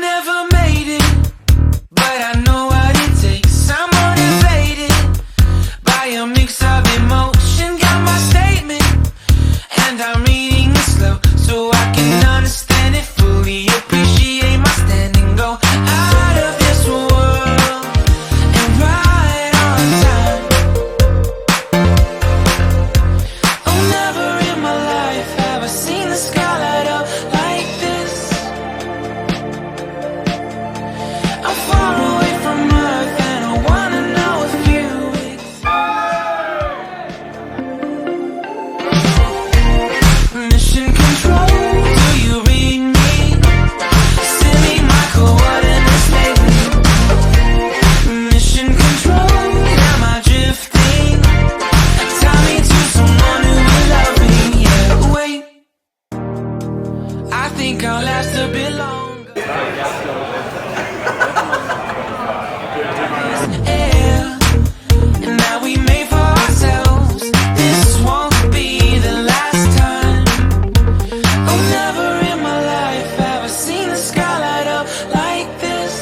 never made it, but I know what it takes. I'm motivated by a mix of emotion. Got my statement, and I'm reading it slow so I can understand it fully. Appreciate my standing, go out of this world and right on time. Oh, never in my life have I seen the sky light up like this. I'm far away from Earth and I wanna know if you exist. Mission control, do you read me? Send me my coordinates lately. Mission control, am I drifting? Tie me to someone who will love me. Yeah, wait, I think I'll last a bit longer. Air, and now we made for ourselves. This won't be the last time. Oh, never in my life have I seen the sky light up like this.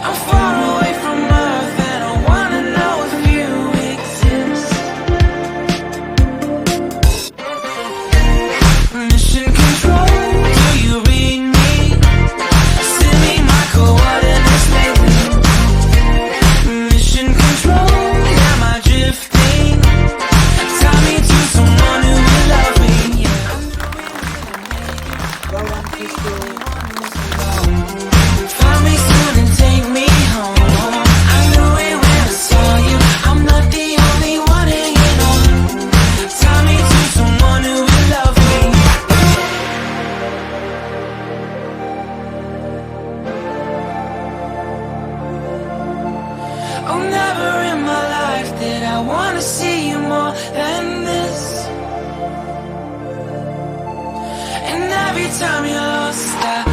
I'm far away from Earth and I wanna know if you exist. Mission control, do you read me? Send me my coordinates lately. Mission control, am I drifting? Tie me to someone who will love me. Yeah. Find me soon and take me home. I knew it when I saw you. I'm not the only one hanging on. Tie me to someone who will love me. Oh, never in my life did I wanna see you more than this. And every time you're lost, I